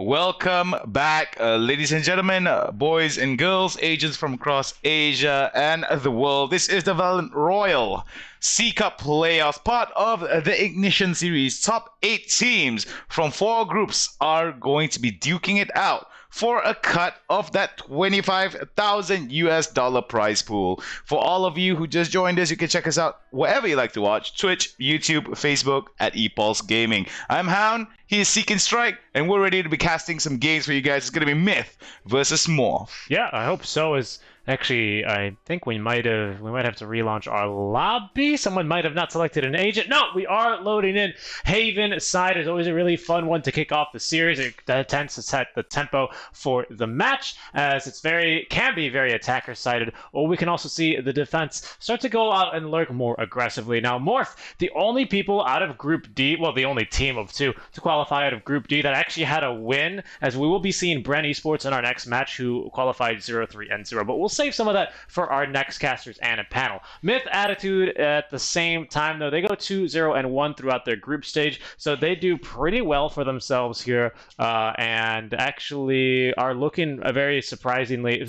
Welcome back, ladies and gentlemen, boys and girls, agents from across Asia and the world. This is the VALORANT Royal C-Cup Playoffs, part of the Ignition series. Top 8 teams from 4 groups are going to be duking it out for a cut of that $25,000 prize pool. For all of you who just joined us, you can check us out wherever you like to watch: Twitch, YouTube, Facebook at Epulze Gaming. I'm Hound, he is Seek and Strike, and we're ready to be casting some games for you guys. It's going to be MiTH versus Morph. Yeah, I hope so. Actually, I think we might have to relaunch our lobby. Someone might have not selected an agent. No, we are loading in. Haven side is always a really fun one to kick off the series. It tends to set the tempo for the match, as it's can be very attacker sided. Or we can also see the defense start to go out and lurk more aggressively. Now, Morph, the only people out of Group D, well, the only team of 2 to qualify out of Group D that actually had a win, as we will be seeing Brent Esports in our next match, who qualified 0-3-0. But we'll save some of that for our next casters and a panel. MiTH Attitude at the same time, though, they go 2-0-1 throughout their group stage, so they do pretty well for themselves here, and actually are looking very surprisingly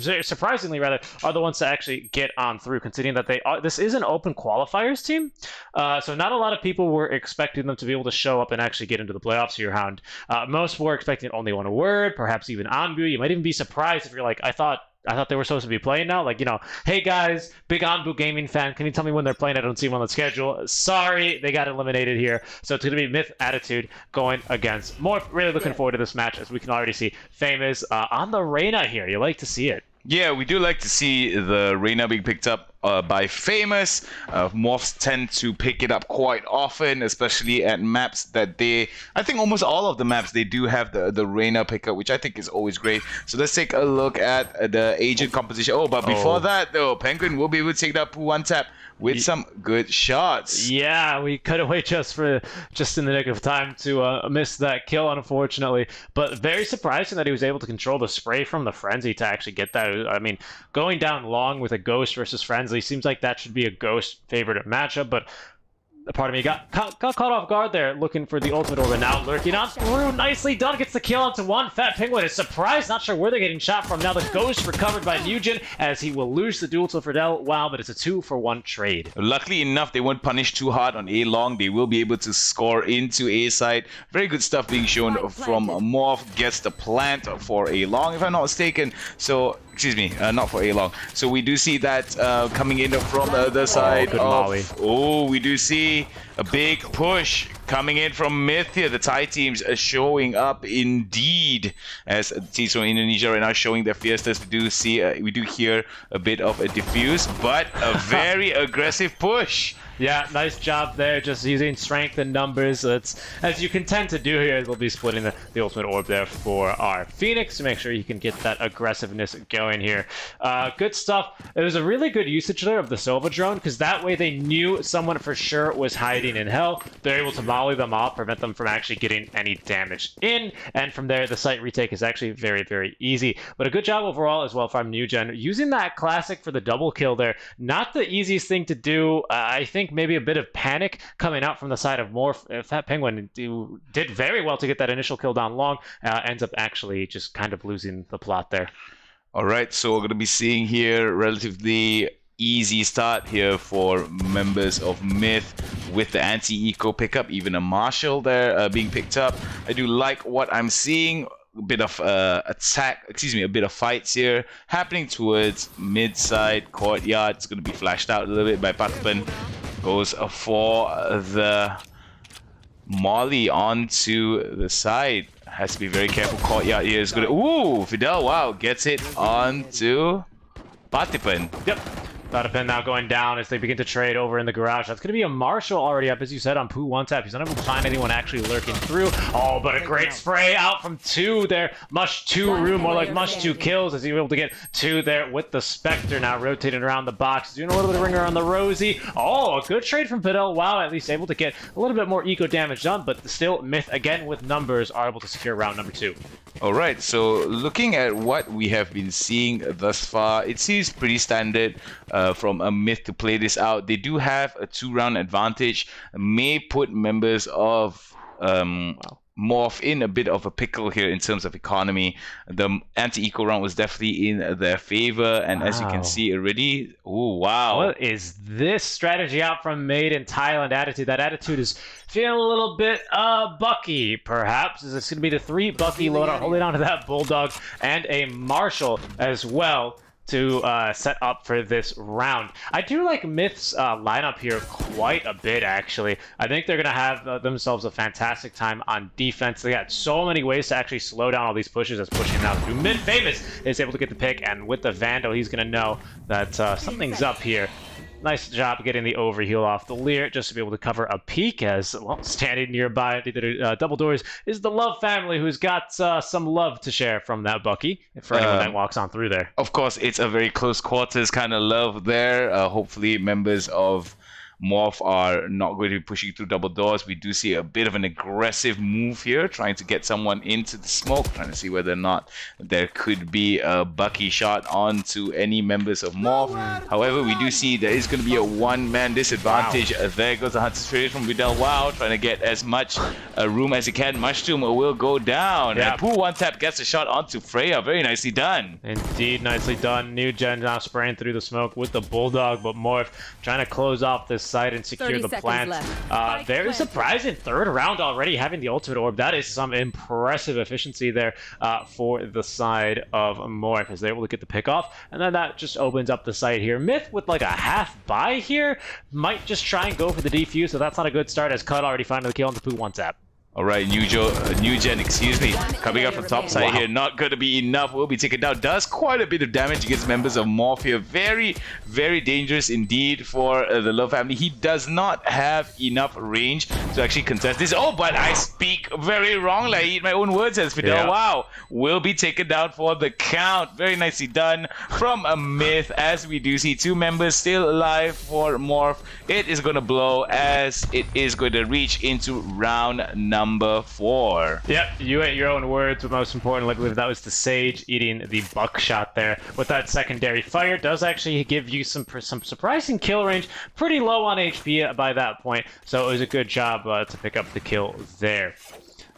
rather, are the ones to actually get on through, considering that this is an open qualifiers team, so not a lot of people were expecting them to be able to show up and actually get into the playoffs here, Hound. Most were expecting only one word, perhaps even Anbu. You might even be surprised if you're like, I thought they were supposed to be playing now. Like, hey guys, big Anbu gaming fan, can you tell me when they're playing? I don't see them on the schedule. Sorry, they got eliminated here. So it's going to be MiTH Attitude going against Morph. Really looking forward to this match, as we can already see Famous on the Reyna here. You like to see it. Yeah, we do like to see the Reyna being picked up by Famous. Morphs tend to pick it up quite often, especially at maps that I think almost all of the maps, they do have the Reyna pickup, which I think is always great. So let's take a look at the agent composition. Oh, but before that, though, Penguin will be able to take that one tap with some good shots. Yeah, we cut away just in the nick of time to miss that kill, unfortunately. But very surprising that he was able to control the spray from the Frenzy to actually get that. I mean, going down long with a Ghost versus Frenzy seems like that should be a Ghost favorite matchup, but part of me got caught off guard there, looking for the ultimate orb, and now lurking on through. Nicely done, gets the kill onto one. Fat Penguin is surprised, not sure where they're getting shot from. Now the Ghost recovered by Nugent, as he will lose the duel to Fidel. Wow, but it's a 2-for-1 trade. Luckily enough, they won't punish too hard on A long. They will be able to score into A side. Very good stuff being shown from Morph. Gets the plant for A long, if I'm not mistaken. So, excuse me, not for A long. So we do see that coming in from the other side. We do see a big push coming in from MiTH here. The Thai teams are showing up indeed, as teams from Indonesia right now showing their fierceness. We do hear a bit of a diffuse, but a very aggressive push. Yeah, nice job there, just using strength and numbers. As you can tend to do here, we'll be splitting the ultimate orb there for our Phoenix to make sure you can get that aggressiveness going here. Good stuff. It was a really good usage there of the Sova drone, because that way they knew someone for sure was hiding in hell. They're able to volley them off, prevent them from actually getting any damage in, and from there the site retake is actually very, very easy. But a good job overall as well from Nugent. Using that classic for the double kill there, not the easiest thing to do. I think maybe a bit of panic coming out from the side of Morph. Fat Penguin did very well to get that initial kill down long, ends up actually just kind of losing the plot there. All right, so we're going to be seeing here relatively easy start here for members of MiTH with the anti-eco pickup, even a Marshall there being picked up. I do like what I'm seeing. A bit of a bit of fights here happening towards mid-side courtyard. It's going to be flashed out a little bit by Patpan. Goes for the Molly onto the side. Has to be very careful. Courtyard here is good. Ooh, Fidel, wow, gets it onto Patipan. Yep. Patipan now going down as they begin to trade over in the garage. That's going to be a Marshall already up, as you said, on Poo one tap. He's not able to find anyone actually lurking through. Oh, but a great spray out from 2 there. Mush 2 room, more like Mush 2 kills, as he's able to get 2 there with the Spectre now rotating around the box. Doing a little bit of ringer on the Rosie. Oh, a good trade from Fidel. Wow, at least able to get a little bit more eco damage done, but still MiTH, again with numbers, are able to secure round number 2. All right, so looking at what we have been seeing thus far, it seems pretty standard from a MiTH to play this out. They do have a 2-round advantage, may put members of Morph in a bit of a pickle here in terms of economy. The anti-eco round was definitely in their favor, and as you can see already, oh wow. What is this strategy out from Made in Thailand attitude? That attitude is feeling a little bit Bucky, perhaps. Is this going to be the 3 Bucky loadout holding on to that Bulldog and a Marshall as well to set up for this round. I do like MiTH's lineup here quite a bit, actually. I think they're going to have themselves a fantastic time on defense. They got so many ways to actually slow down all these pushes as pushing out through mid. Famous is able to get the pick, and with the Vandal, he's going to know that something's up here. Nice job getting the overheal off the Leer just to be able to cover a peek as, well, standing nearby double doors is the Love family who's got some love to share from that Bucky for anyone that walks on through there. Of course, it's a very close quarters kind of love there. Hopefully members of Morph are not going to be pushing through double doors. We do see a bit of an aggressive move here, trying to get someone into the smoke, trying to see whether or not there could be a Bucky shot onto any members of Morph. However, we do see there is going to be a one-man disadvantage. Wow. There goes the Hunter Spirit from Vidal. Wow, trying to get as much room as he can. Mushroom will go down. Yeah. And Pooh one tap gets a shot onto Freya. Very nicely done. Indeed, nicely done. New Gen now spraying through the smoke with the Bulldog, but Morph trying to close off this side and secure the plant. Very surprising 3rd round already having the ultimate orb. That is some impressive efficiency there for the side of Morph as they're able to get the pick off, and then that just opens up the site here. MiTH with like a half buy here might just try and go for the defuse, so that's not a good start as Cut already finding the kill on the Poo one tap. All right, New Gen, excuse me, coming up from top side here, not going to be enough, will be taken down, does quite a bit of damage against members of Morph here, very, very dangerous indeed for the Love family. He does not have enough range to actually contest this. Oh, but I speak very wrongly, I eat my own words as Fidel. Yeah. Wow, will be taken down for the count. Very nicely done from a MiTH, as we do see 2 members still alive for Morph. It is going to blow as it is going to reach into round number 4. Yep, you ate your own words, but most importantly, I believe that was the Sage eating the buckshot there. With that secondary fire, does actually give you some surprising kill range. Pretty low on HP by that point, so it was a good job to pick up the kill there.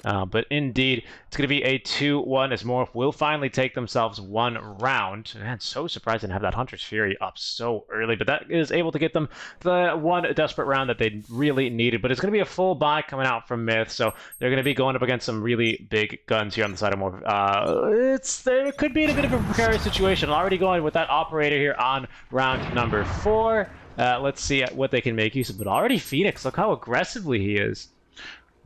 But indeed, it's going to be a 2-1 as Morph will finally take themselves 1 round. Man, so surprising to have that Hunter's Fury up so early, but that is able to get them the 1 desperate round that they really needed. But it's going to be a full buy coming out from MiTH, so they're going to be going up against some really big guns here on the side of Morph. There could be in a bit of a precarious situation. Already going with that Operator here on round number 4. Let's see what they can make use of, but already Phoenix, look how aggressively he is.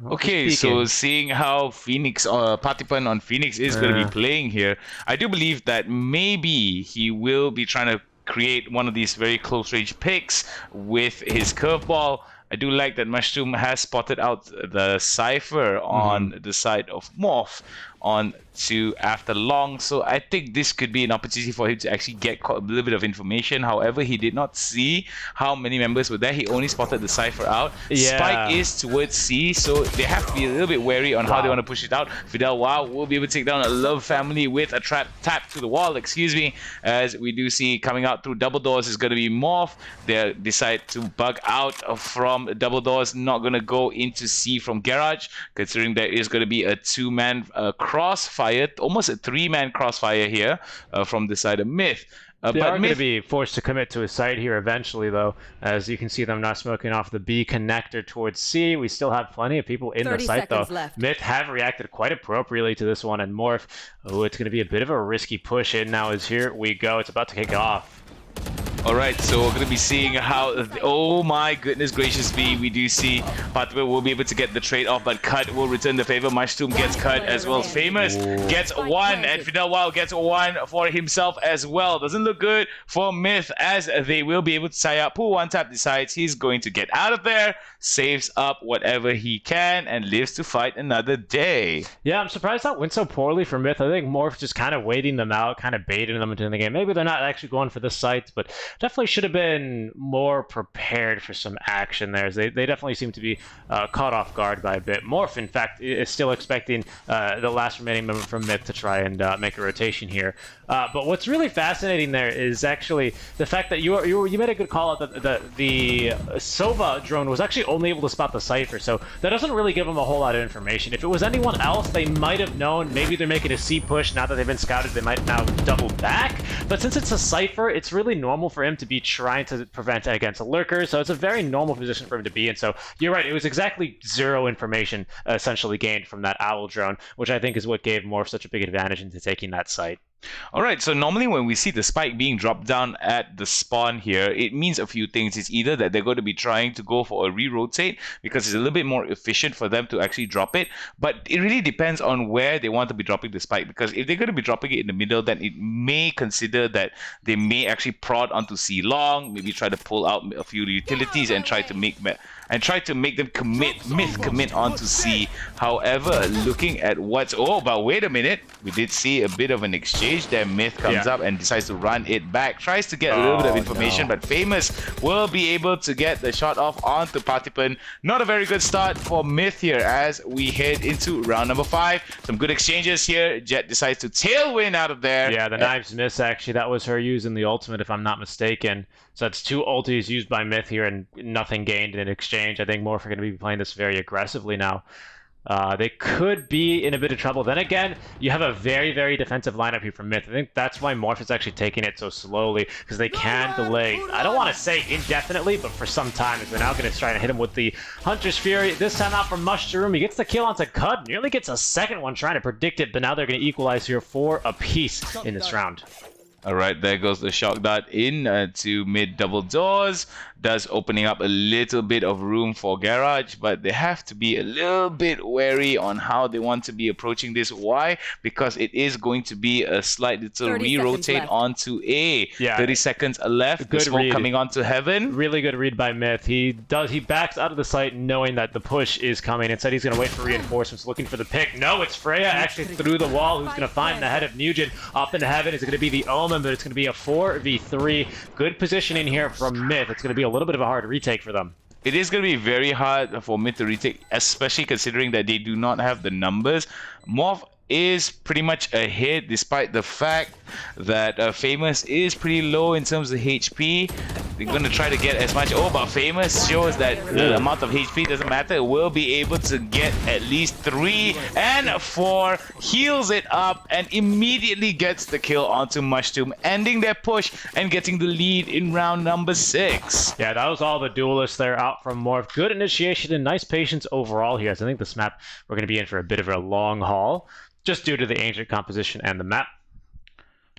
Okay, so seeing how Phoenix, Patipan on Phoenix is going to be playing here, I do believe that maybe he will be trying to create one of these very close range picks with his curveball. I do like that Mushroom has spotted out the Cypher on the side of Morph on to after long, so I think this could be an opportunity for him to actually get a little bit of information. However, he did not see how many members were there. He only spotted the Cypher out. Yeah. Spike is towards C, so they have to be a little bit wary on how they want to push it out. Fidel will be able to take down a Love family with a trap tap to the wall, excuse me, as we do see coming out through double doors is going to be Morph. They decide to bug out from double doors, not going to go into C from Garage, considering there is going to be a 2-man crossfire, almost a 3-man crossfire here from the side of MiTH. They are going to be forced to commit to a site here eventually, though, as you can see them now smoking off the B connector towards C. We still have plenty of people in the site, though. MiTH have reacted quite appropriately to this one, and Morph, oh, it's going to be a bit of a risky push in now as here we go. It's about to kick off. Alright, so we're going to be seeing how, oh my goodness gracious me, we do see Patwe will be able to get the trade off, but Cut will return the favor. Mushroom gets cut as well. Famous gets 1, and Fidel Wow gets 1 for himself as well. Doesn't look good for MiTH as they will be able to tie up. Pooh one tap decides he's going to get out of there, saves up whatever he can, and lives to fight another day. Yeah, I'm surprised that went so poorly for MiTH. I think Morph just kind of waiting them out, kind of baiting them into the game. Maybe they're not actually going for the sites, but definitely should have been more prepared for some action there. They definitely seem to be caught off guard by a bit. Morph, in fact, is still expecting the last remaining member from MiTH to try and make a rotation here. But what's really fascinating there is actually the fact that you made a good call out that the Sova drone was actually only able to spot the Cypher, so that doesn't really give them a whole lot of information. If it was anyone else, they might have known. Maybe they're making a C push. Now that they've been scouted, they might now double back. But since it's a Cypher, it's really normal for him to be trying to prevent against a lurker, so it's a very normal position for him to be in. So you're right, it was exactly zero information essentially gained from that Owl drone, which I think is what gave Morph such a big advantage into taking that site. All right, so normally when we see the spike being dropped down at the spawn here, it means a few things. It's either that they're going to be trying to go for a re-rotate because it's a little bit more efficient for them to actually drop it, but it really depends on where they want to be dropping the spike, because if they're going to be dropping it in the middle, then it may consider that they may actually prod onto C long, maybe try to pull out a few utilities and try to make them commit onto C. However, looking at what's but wait a minute, we did see a bit of an exchange there. MiTH comes up and decides to run it back, tries to get a little bit of information, but Famous will be able to get the shot off onto Partipan. Not a very good start for MiTH here as we head into round number 5. Some good exchanges here. Jet decides to tailwind out of there. Yeah, the knives miss, actually. That was her using the ultimate, if I'm not mistaken. So that's 2 ultis used by MiTH here and nothing gained in exchange. I think Morph are going to be playing this very aggressively now. They could be in a bit of trouble. Then again, you have a very, very defensive lineup here from MiTH. I think that's why Morph is actually taking it so slowly, because they can delay, I don't want to say indefinitely, but for some time, as they're now going to try to hit him with the Hunter's Fury. This time out from Mushroom. He gets the kill onto Cud, nearly gets a second one trying to predict it, but now they're going to equalize here for a piece in this round. All right, there goes the shock dart in to mid double doors. Does opening up a little bit of room for Garage, but they have to be a little bit wary on how they want to be approaching this. Why? Because it is going to be a slight little re-rotate onto A. Yeah. 30 seconds left. Good smoke read. Coming onto Heaven. Really good read by MiTH. He backs out of the site knowing that the push is coming. Instead, he's going to wait for reinforcements, looking for the pick. No, it's Freya actually through the wall, who's going to find the head of Nugent up into Heaven. Is it going to be the Omen, but it's going to be a 4v3. Good positioning here from MiTH. It's going to be a little bit of a hard retake for them. It is going to be very hard for MiTH to retake, especially considering that they do not have the numbers. Morph is pretty much ahead despite the fact that Famous is pretty low in terms of HP. They're going to try to get as much. But Famous shows that the amount of HP doesn't matter. Will be able to get at least 3 and 4. Heals it up and immediately gets the kill onto Mushroom, ending their push and getting the lead in round number 6. Yeah, that was all the duelists there out from Morph. Good initiation and nice patience overall here. So I think this map, we're going to be in for a bit of a long haul, just due to the ancient composition and the map.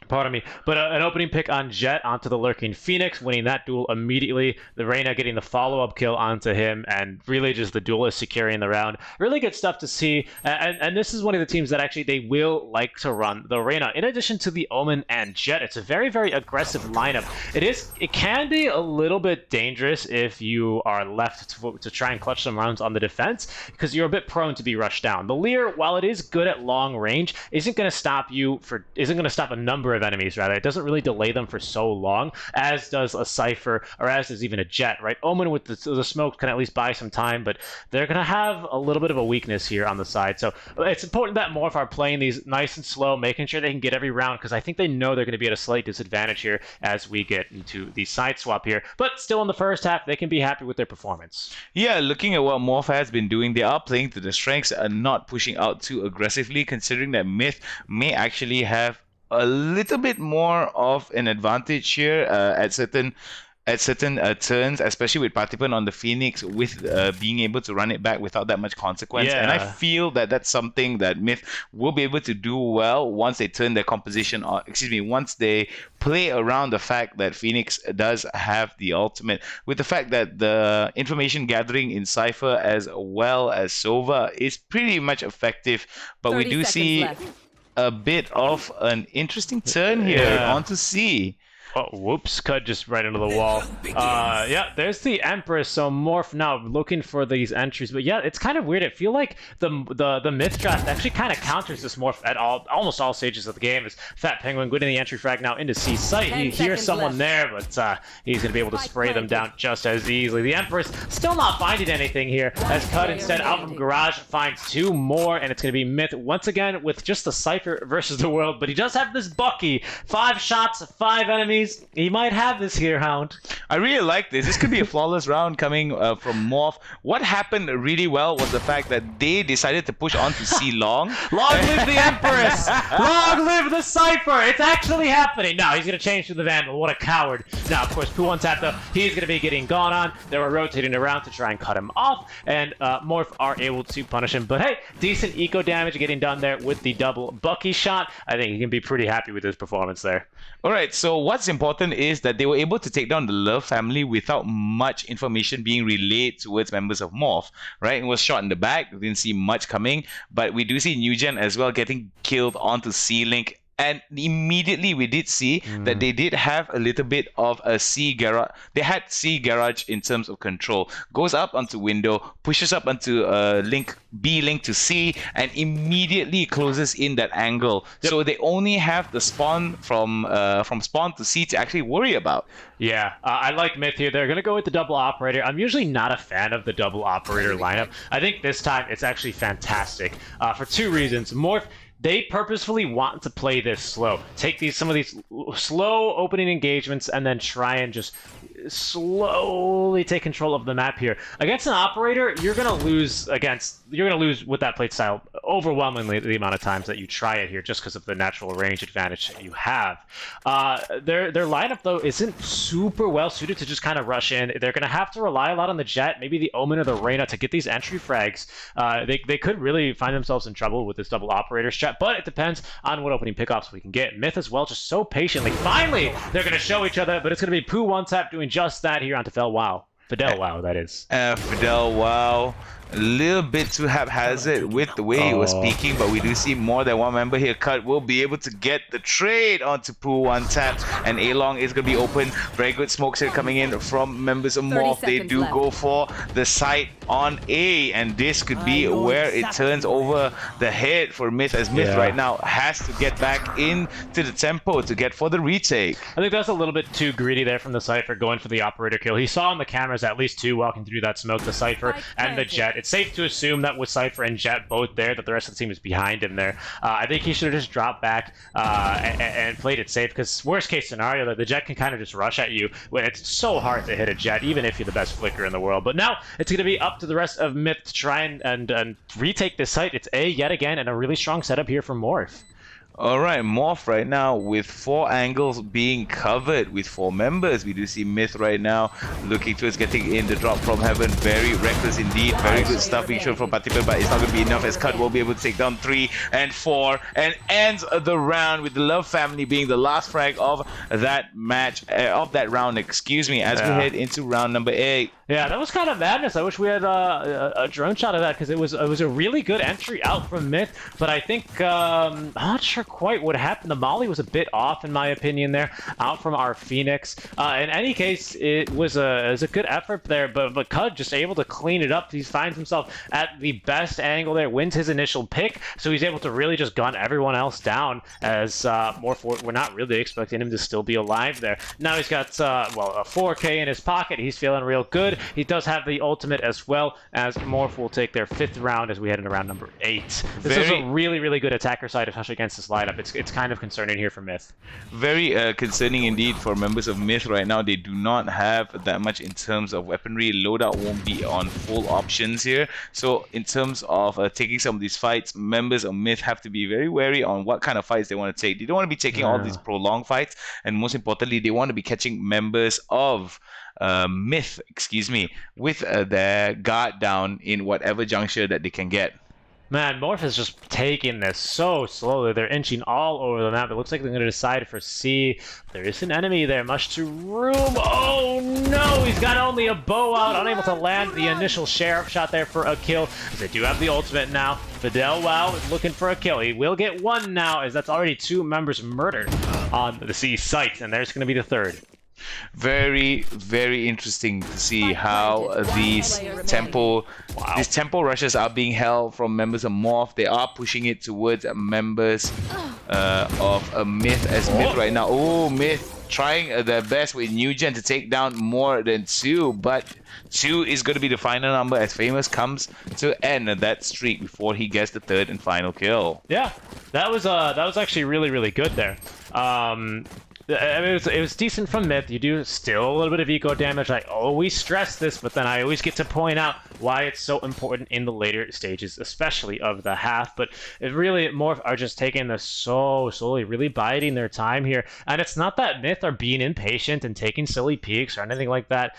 Pardon me. But an opening pick on Jet onto the lurking Phoenix, winning that duel immediately. The Reyna getting the follow-up kill onto him, and really just the duelist securing the round. Really good stuff to see. And this is one of the teams that actually they will like to run the Reyna. In addition to the Omen and Jet, it's a very, very aggressive lineup. It can be a little bit dangerous if you are left to try and clutch some rounds on the defense, because you're a bit prone to be rushed down. The Lear, while it is good at long range, isn't going to stop a number of enemies, rather. It doesn't really delay them for so long, as does a Cypher, or as does even a Jet, right? Omen with the smoke can at least buy some time, but they're going to have a little bit of a weakness here on the side. So it's important that Morph are playing these nice and slow, making sure they can get every round, because I think they know they're going to be at a slight disadvantage here as we get into the side swap here. But still in the first half, they can be happy with their performance. Yeah, looking at what Morph has been doing, they are playing to the strengths and not pushing out too aggressively, considering that MiTH may actually have a little bit more of an advantage here at certain turns, especially with Partipan on the Phoenix, with being able to run it back without that much consequence. Yeah. And I feel that that's something that MiTH will be able to do well once they turn their composition on. Once they play around the fact that Phoenix does have the ultimate, with the fact that the information gathering in Cypher as well as Sova is pretty much effective. But we do see a bit of an interesting turn here onto C. Oh, whoops, cut just right into the wall. Yeah, there's the Empress, so Morph now looking for these entries. But yeah, it's kind of weird. I feel like the MiTH draft actually kind of counters this Morph at almost all stages of the game. As Fat Penguin getting the entry frag now into C site. He hears someone there, but he's going to be able to spray them down just as easily. The Empress still not finding anything here, as Cut instead out from Garage finds 2 more, and it's going to be MiTH once again with just the Cypher versus the world. But he does have this Bucky. 5 shots, 5 enemies. He might have this here, Hound. I really like this. This could be a flawless round coming from Morph. What happened really well was the fact that they decided to push on to C long. Long live the Empress! Long live the Cypher! It's actually happening! No, he's going to change to the Vandal. What a coward. Now, of course, Poo on tap, though, he's going to be getting gone on. They were rotating around to try and cut him off, and Morph are able to punish him. But hey, decent eco damage getting done there with the double Bucky shot. I think he can be pretty happy with his performance there. Alright, so what's important is that they were able to take down the Love family without much information being relayed towards members of Morph, right? It was shot in the back, didn't see much coming, but we do see Nugent as well getting killed onto C-Link. And immediately we did see that they did have a little bit of a C garage. They had C garage in terms of control. Goes up onto window, pushes up onto link B link to C, and immediately closes in that angle. Yep. So they only have the spawn from spawn to C to actually worry about. Yeah, I like MiTH here. They're going to go with the double operator. I'm usually not a fan of the double operator lineup. I think this time it's actually fantastic for 2 reasons. Morph, they purposefully want to play this slow. Take some of these slow opening engagements and then try and just slowly take control of the map here. Against an operator, you're gonna lose with that play style overwhelmingly the amount of times that you try it here, just because of the natural range advantage that you have. Their lineup though isn't super well suited to just kind of rush in. They're gonna have to rely a lot on the Jet, maybe the Omen or the Reyna to get these entry frags. They could really find themselves in trouble with this double operator strat, but it depends on what opening pickoffs we can get. MiTH as well, just so patiently. Finally, they're gonna show each other, but it's gonna be Poo one tap doing just that here onto Fidel Wow, that is. Fidel Wow. A little bit too haphazard with the way he was speaking, but we do see more than one member here. Cut will be able to get the trade onto Poo one tap, and A-Long is going to be open. Very good smokes here coming in from members of Morph. They do go for the site on A, and this could be where it turns over the head for MiTH, as MiTH right now has to get back into the tempo to get for the retake. I think that's a little bit too greedy there from the Cypher going for the operator kill. He saw on the cameras at least 2 walking through that smoke, the Cypher and the Jet. It's safe to assume that with Cypher and Jet both there, that the rest of the team is behind him there. I think he should have just dropped back and played it safe, because worst case scenario, the Jet can kind of just rush at you when it's so hard to hit a Jet, even if you're the best flicker in the world. But now it's going to be up to the rest of MiTH to try and retake this site. It's A yet again, and a really strong setup here from Morph. Alright, Morph right now with 4 angles being covered with 4 members. We do see MiTH right now looking towards getting in the drop from heaven. Very reckless indeed. Very good stuff being shown from Patipa, but it's not going to be enough, as Cut will be able to take down 3 and 4 and ends the round with the Love family being the last frag of that match, of that round, excuse me, as we head into round number 8. Yeah, that was kind of madness. I wish we had a drone shot of that, because it was a really good entry out from MiTH, but I think I'm not sure quite what happened. The molly was a bit off, in my opinion, there, out from our Phoenix. In any case, it was a good effort there, but Cud just able to clean it up. He finds himself at the best angle there, wins his initial pick, so he's able to really just gun everyone else down, as Morph, we're not really expecting him to still be alive there. Now he's got, well, a 4K in his pocket. He's feeling real good. He does have the ultimate as well, as Morph will take their 5th round as we head into round number 8. This is a really, really good attacker side, especially against this lineup. It's kind of concerning here for MiTH. Very concerning indeed for members of MiTH right now. They do not have that much in terms of weaponry. Loadout won't be on full options here. So in terms of taking some of these fights, members of MiTH have to be very wary on what kind of fights they want to take. They don't want to be taking all these prolonged fights, and most importantly, they want to be catching members of MiTH, excuse me, with their guard down in whatever juncture that they can get. Man, Morph is just taking this so slowly. They're inching all over the map. It looks like they're going to decide for C. There is an enemy there, much to room. Oh no, he's got only a bow out, unable to land the initial sheriff shot there for a kill. They do have the ultimate now. Fidel Wow is looking for a kill. He will get 1 now, as that's already 2 members murdered. on the C site, and there's going to be the third. Very, very interesting to see how these tempo rushes are being held from members of Morph. They are pushing it towards members of MiTH, as MiTH right now. Oh, MiTH trying their best with Nugent to take down more than 2, but 2 is going to be the final number as Famous comes to end that streak before he gets the third and final kill. Yeah, that was actually really, really good there. I mean, it was decent from MiTH. You do still a little bit of eco damage. I always stress this, but then I always get to point out why it's so important in the later stages, especially of the half. But it really, Morph are just taking this so slowly, really biding their time here. And it's not that MiTH are being impatient and taking silly peeks or anything like that.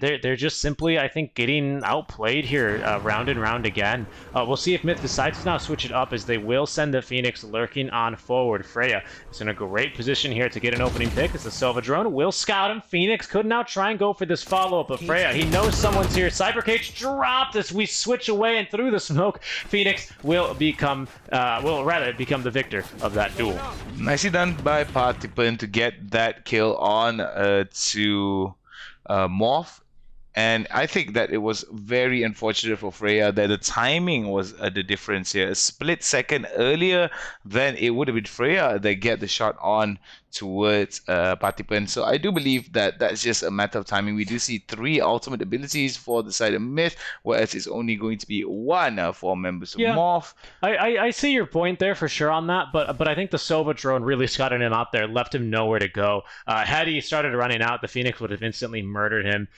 They're just simply, I think, getting outplayed here round and round again. We'll see if MiTH decides to now switch it up, as they will send the Phoenix lurking on forward. Freya is in a great position here to get an opening pick, as the Silva drone will scout him. Phoenix could now try and go for this follow-up of Freya. He knows someone's here. Cyber Cage dropped as we switch away, and through the smoke, Phoenix will become the victor of that duel. Nicely done by Partipant to get that kill on to Morph. And I think that it was very unfortunate for Freya that the timing was the difference here. A split second earlier, then it would have been Freya that get the shot on towards Partipant. So I do believe that that's just a matter of timing. We do see 3 ultimate abilities for the side of MiTH, whereas it's only going to be 1 for members of Morph. I see your point there for sure on that, but I think the Sova drone really scouted him out there, left him nowhere to go. Had he started running out, the Phoenix would have instantly murdered him.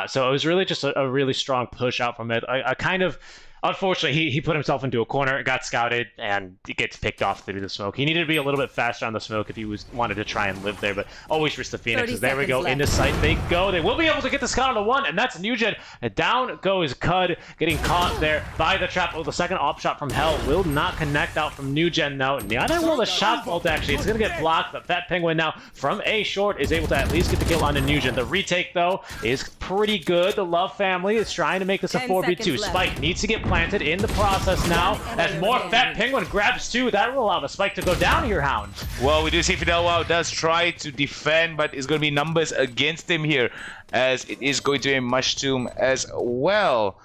So it was really just a really strong push out from it. I kind of... Unfortunately, he put himself into a corner, got scouted, and he gets picked off through the smoke. He needed to be a little bit faster on the smoke if he wanted to try and live there, but always risk the Phoenix. There we go, left. Into sight they go. They will be able to get the scout on the 1, and that's Nugent. And down goes Cud, getting caught there by the trap. Oh, the second op shot from Hell will not connect out from Nugent now. Neither will the shot bolt, actually. It's going to get blocked, but Fat Penguin now from A short is able to at least get the kill on Nugent. The retake, though, is pretty good. The Love family is trying to make this a 4v2. Spike needs to get planted in the process now, as more Fat Penguin grabs 2. That will allow the Spike to go down here, Hound. Well, we do see Fidel Wow does try to defend, but it's going to be numbers against him here, as it is going to be Mushroom as well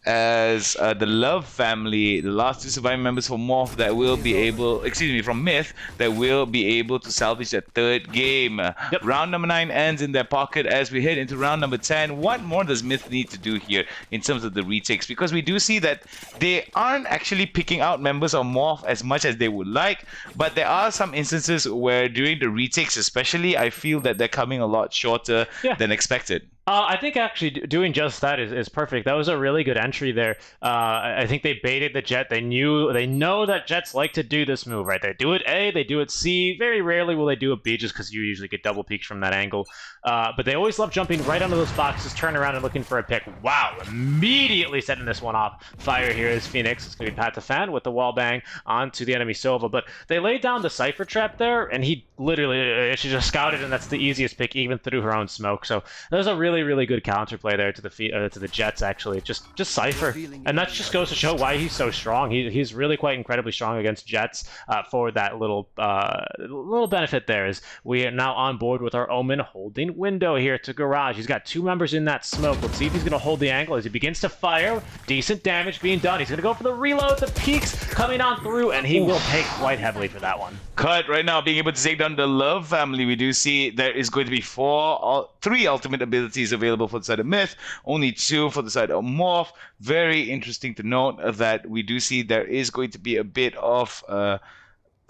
as the Love family, the last 2 surviving members from Morph that will be able, from MiTH, that will be able to salvage that 3rd game. Yep. Round number 9 ends in their pocket as we head into round number 10. What more does MiTH need to do here in terms of the retakes? Because we do see that they aren't actually picking out members of Morph as much as they would like, but there are some instances where during the retakes especially, I feel that they're coming a lot shorter than expected. I think actually doing just that is perfect. That was a really good entry there. I think they baited the Jet. They know that Jets like to do this move, right? They do it A, they do it C. Very rarely will they do it B, just because you usually get double peeks from that angle. But they always love jumping right onto those boxes, turn around and looking for a pick. Wow, immediately setting this one off. Fire here is Phoenix. It's going to be Pat the Fan with the wall bang onto the enemy Silva. But they laid down the Cypher trap there, and he literally, she just scouted, and that's the easiest pick, even through her own smoke. So that was a really good counterplay there to the Jets, actually. Just Cypher, and that just goes to show why he's so strong. He's really quite incredibly strong against Jets for that little benefit there. Is we are now on board with our Omen holding window here to Garage. He's got 2 members in that smoke. Let's see if he's going to hold the angle as he begins to fire. Decent damage being done. He's going to go for the reload. The peaks coming on through, and he will pay quite heavily for that one. Cut right now, being able to take down the Love family. We do see there is going to be 3 ultimate abilities available for the side of MiTH, only 2 for the side of Morph. Very interesting to note that we do see there is going to be a bit of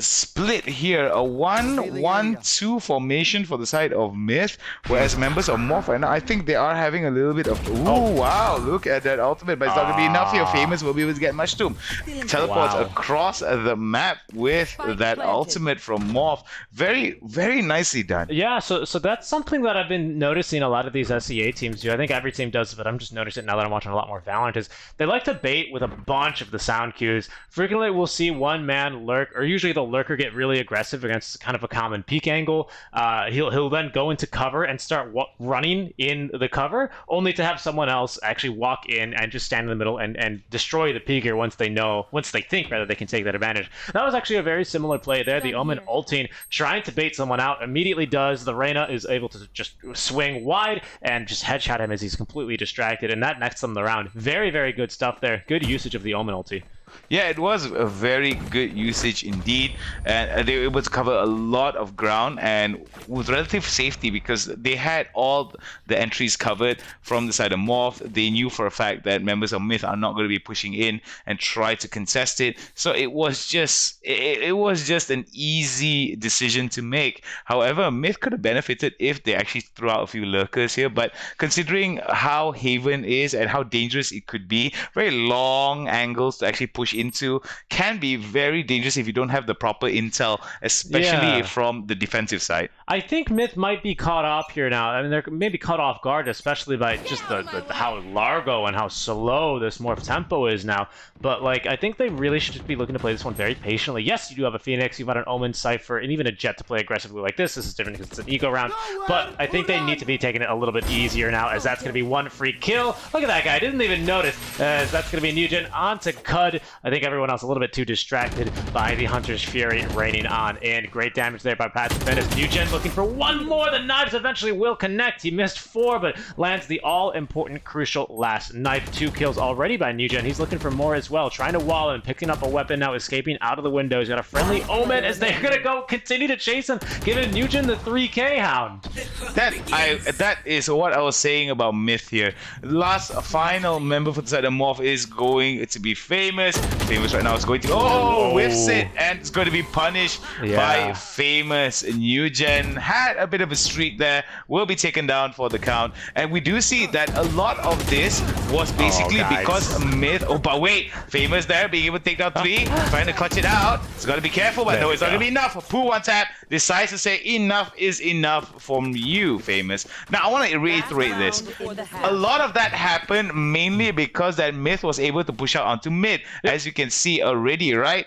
split here, a 1-1-2 formation for the side of MiTH, whereas members of Morph, and I think they are having a little bit of wow, look at that ultimate, but it's not going to be enough here. Famous will be able to get Mushroom. Teleports across the map with that ultimate from Morph. Very nicely done. Yeah, so that's something that I've been noticing a lot of these SEA teams do. I think every team does, but I'm just noticing it now that I'm watching a lot more Valorant, is they like to bait with a bunch of the sound cues. Frequently we'll see one man lurk, or usually the Lurker get really aggressive against kind of a common peek angle. He'll then go into cover and start running in the cover, only to have someone else actually walk in and just stand in the middle and destroy the peeker once they think rather they can take that advantage. That was actually a very similar play there. The Omen ulting, trying to bait someone out, immediately does. The Reyna is able to just swing wide and just headshot him as he's completely distracted, and that nets them the round. Very, very good stuff there. Good usage of the Omen ulti. Yeah, it was a very good usage indeed, and they were able to cover a lot of ground and with relative safety because they had all the entries covered from the side of Morph. They knew for a fact that members of MiTH are not going to be pushing in and try to contest it, so it was just an easy decision to make. However, MiTH could have benefited if they actually threw out a few lurkers here, but considering how Haven is and how dangerous it could be, very long angles to actually push into can be very dangerous if you don't have the proper intel, especially from the defensive side. I think MiTH might be caught up here now. I mean, they're maybe caught off guard, especially by just how largo and how slow this Morph tempo is now. But like, I think they really should just be looking to play this one very patiently. Yes, you do have a Phoenix, you've got an Omen, Cypher, and even a Jet to play aggressively like this. This is different because it's an eco round. But I think they need to be taking it a little bit easier now, as that's going to be one free kill. Look at that guy, didn't even notice. As that's going to be Nugent onto Cud. I think everyone else a little bit too distracted by the Hunter's Fury raining on in. Great damage there by Passive Menace. Nugent looking for one more. The knives eventually will connect. He missed 4, but lands the all-important, crucial last knife. 2 kills already by Nugent. He's looking for more as well. Trying to wall and picking up a weapon now, escaping out of the window. He's got a friendly Omen as they're going to continue to chase him, giving Nugent the 3K hound. That is what I was saying about MiTH here. Last final member for the side of Morph is going to be Famous. Famous right now is going to whiffs it, and it's going to be punished by Famous. Nugent had a bit of a streak there, will be taken down for the count, and we do see that a lot of this was basically because MiTH. But wait, Famous there being able to take down 3, trying to clutch it out. It's got to be careful, but no, it's not going to be enough. Poo one tap decides to say enough is enough from you, Famous. Now I want to reiterate this. A lot of that happened mainly because that MiTH was able to push out onto mid, as you can see already, right?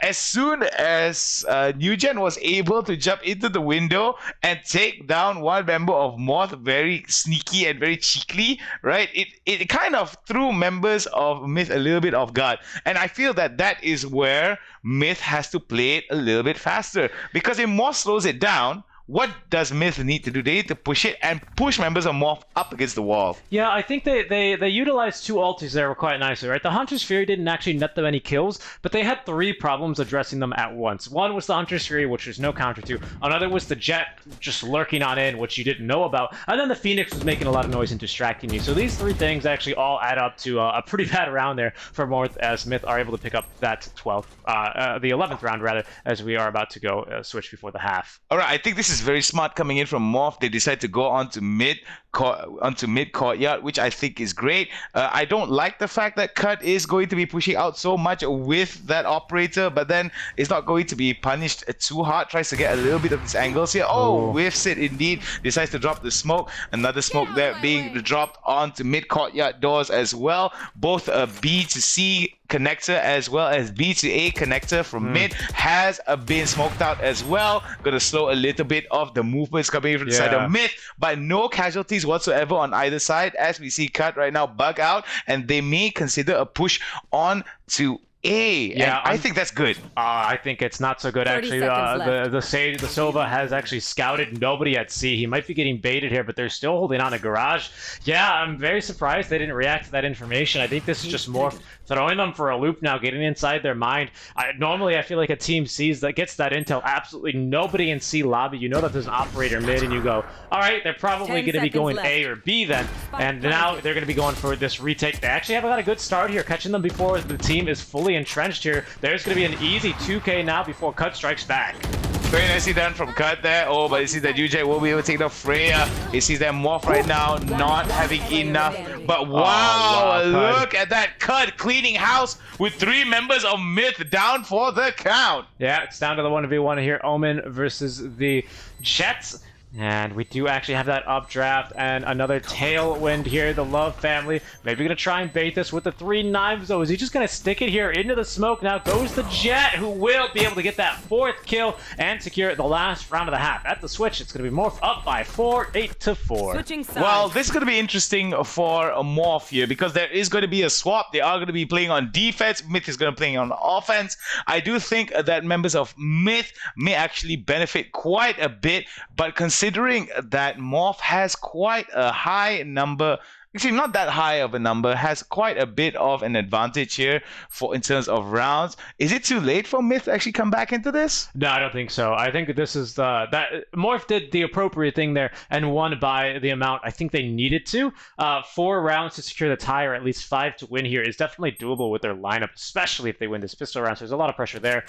As soon as Nugent was able to jump into the window and take down one member of Morph very sneaky and very cheekily, right? It kind of threw members of MiTH a little bit off guard. And I feel that that is where MiTH has to play it a little bit faster. Because if Morph slows it down, what does MiTH need to do? They need to push it and push members of Morph up against the wall. Yeah, I think they utilized 2 ultis there quite nicely, right? The Hunter's Fury didn't actually net them any kills, but they had 3 problems addressing them at once. One was the Hunter's Fury, which there's no counter to. Another was the Jet just lurking on in, which you didn't know about. And then the Phoenix was making a lot of noise and distracting you. So these 3 things actually all add up to a pretty bad round there for Morph, as MiTH are able to pick up that the 11th round, rather, as we are about to go switch before the half. All right, I think this is very smart coming in from Morph. They decide to go onto mid courtyard, which I think is great. I don't like the fact that Cut is going to be pushing out so much with that operator, but then it's not going to be punished too hard. Tries to get a little bit of these angles here. Whiffs it indeed. Decides to drop the smoke. Another smoke there being dropped onto mid courtyard doors as well. Both a B to C connector as well as B to A connector from mid has been smoked out as well. Gonna slow a little bit of the movements coming from the side of MiTH, but no casualties whatsoever on either side, as we see Cut right now bug out, and they may consider a push on to A. Yeah, I think that's good. I think it's not so good, actually. The Sova has actually scouted nobody at C. He might be getting baited here, but they're still holding on to Garage. Yeah, I'm very surprised they didn't react to that information. I think this is just more throwing them for a loop now, getting inside their mind. Normally, I feel like a team gets that intel. Absolutely nobody in C lobby. You know that there's an operator mid, and you go, all right, they're probably going to be going A or B then. And now they're going to be going for this retake. They actually have got a good start here, catching them before the team is fully entrenched here. There's going to be an easy 2K now before Cut strikes back. Very nicely done from Cut there. But you see that UJ will be able to take down Freya. He sees that Morph right now not having enough. But wow, look at that Cut cleaning house with 3 members of MiTH down for the count. Yeah, it's down to the 1v1 here. Omen versus the Jets. And we do actually have that updraft and another tailwind here. The Love family maybe gonna try and bait this with the 3 knives though. Is he just gonna stick it here into the smoke? Now goes the Jet, who will be able to get that 4th kill and secure the last round of the half. At the switch, it's gonna be Morph up by 4, 8-4. Switching sides. Well, this is going to be interesting for a Morph here because there is going to be a swap. They are going to be playing on defense. MiTH is going to be playing on offense. I do think that members of MiTH may actually benefit quite a bit, but considering that Morph has quite a high number, actually not that high of a number, has quite a bit of an advantage here for in terms of rounds. Is it too late for MiTH to actually come back into this? No, I don't think so. I think this is that Morph did the appropriate thing there and won by the amount I think they needed to. 4 rounds to secure the tie, or at least 5 to win here, is definitely doable with their lineup, especially if they win this pistol round. So there's a lot of pressure there.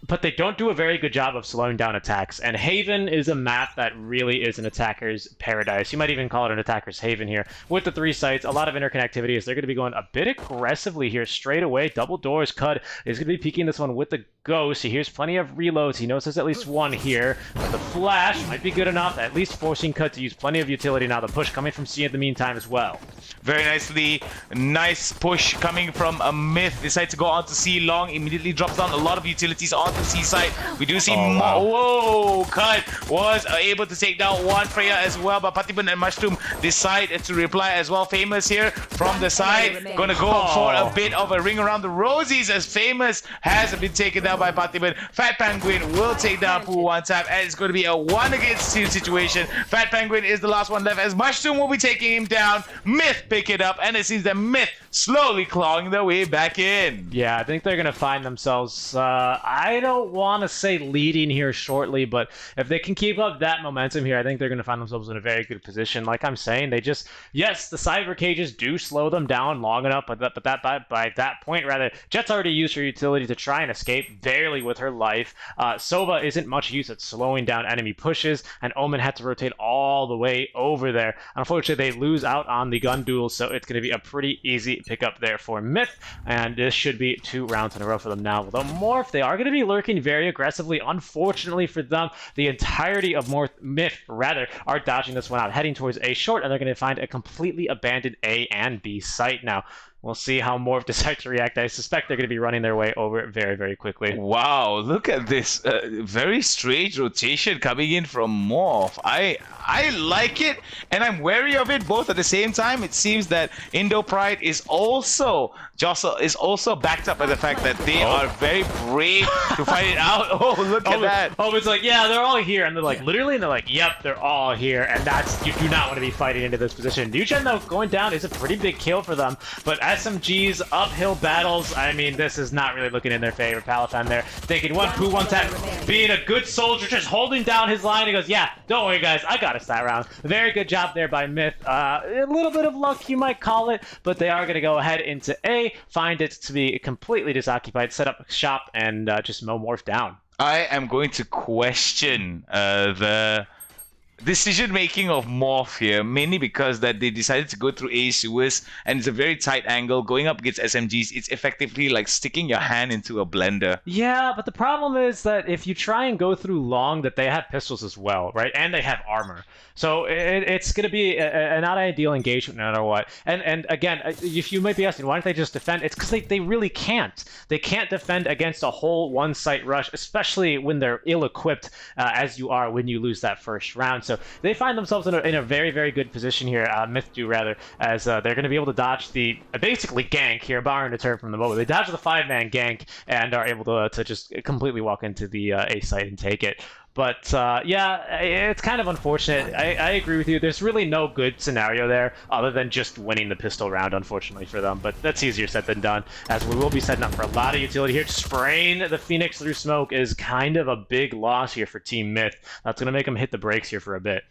But they don't do a very good job of slowing down attacks. And Haven is a map that really is an attacker's paradise. You might even call it an attacker's haven here. With the 3 sites, a lot of interconnectivity as they're going to be going a bit aggressively here straight away. Double doors. Cud is going to be peeking this one with the Ghost. He hears plenty of reloads. He knows there's at least one here. But the flash might be good enough, at least forcing Cud to use plenty of utility now. The push coming from C in the meantime as well. Very nicely. Nice push coming from a MiTH. Decides to go on to C long. Immediately drops down a lot of utilities on the C side. We do see wow. Whoa! Cud was able to take down one Freya as well, but Patiban and Mushroom decide to reply as well. Famous here from the side. Gonna go for a bit of a ring around the rosies as Famous has been taken down by Patiban. Fat Penguin will take down Pooh one tap, and it's going to be a 1 against 2 situation. Fat Penguin is the last one left as Mushroom will be taking him down. MiTH pick it up, and it seems that MiTH slowly clawing their way back in. Yeah, I think they're going to find themselves, I don't want to say leading here shortly, but if they can keep up that momentum here, I think they're going to find themselves in a very good position. Like I'm saying, they just, yes, the cyber cages do slow them down long enough, but by that point, rather, Jet's already used her utility to try and escape, barely with her life. Sova isn't much use at slowing down enemy pushes, and Omen had to rotate all the way over there. Unfortunately, they lose out on the gun duel, so it's going to be a pretty easy pickup there for MiTH, and this should be 2 rounds in a row for them now. Although Morph, they are going to be lurking very aggressively. Unfortunately for them, the entirety of MiTH, rather, are dodging this one out, heading towards A short, and they're going to find a completely abandoned A and B site now. We'll see how Morph decides to react. I suspect they're going to be running their way over very, very quickly. Wow, look at this. Very strange rotation coming in from Morph. I like it, and I'm wary of it both at the same time. It seems that Indo Pride is also backed up by the fact that they are very brave to fight it out. Oh, look at that. Oh, it's like, yeah, they're all here. And they're like, literally, and they're like, yep, they're all here. And that's, you do not want to be fighting into this position. Nugen, though, going down is a pretty big kill for them. But SMG's uphill battles, I mean, this is not really looking in their favor. Palafan there thinking one Pooh, one tap, being a good soldier, just holding down his line. He goes, yeah, don't worry, guys, I got us that round. Very good job there by MiTH. A little bit of luck, you might call it, but they are going to go ahead into A, find it to be completely disoccupied, set up shop, and just mow Morph down. I am going to question the decision-making of Morph here, mainly because that they decided to go through A sewers, and it's a very tight angle. Going up against SMGs, it's effectively like sticking your hand into a blender. Yeah, but the problem is that if you try and go through long, that they have pistols as well, right? And they have armor. So it's going to be a not ideal engagement no matter what. And again, if you might be asking, why don't they just defend? It's because they really can't. They can't defend against a whole one-site rush, especially when they're ill-equipped as you are when you lose that first round. So they find themselves in a very, very good position here, MiTH do rather, as they're going to be able to dodge the basically gank here, borrowing a term from the MOBA. They dodge the 5-man gank and are able to just completely walk into the A site and take it. But yeah, it's kind of unfortunate. I agree with you. There's really no good scenario there other than just winning the pistol round, unfortunately for them. But that's easier said than done, as we will be setting up for a lot of utility here. Spraying the Phoenix through smoke is kind of a big loss here for Team MiTH. That's going to make them hit the brakes here for a bit.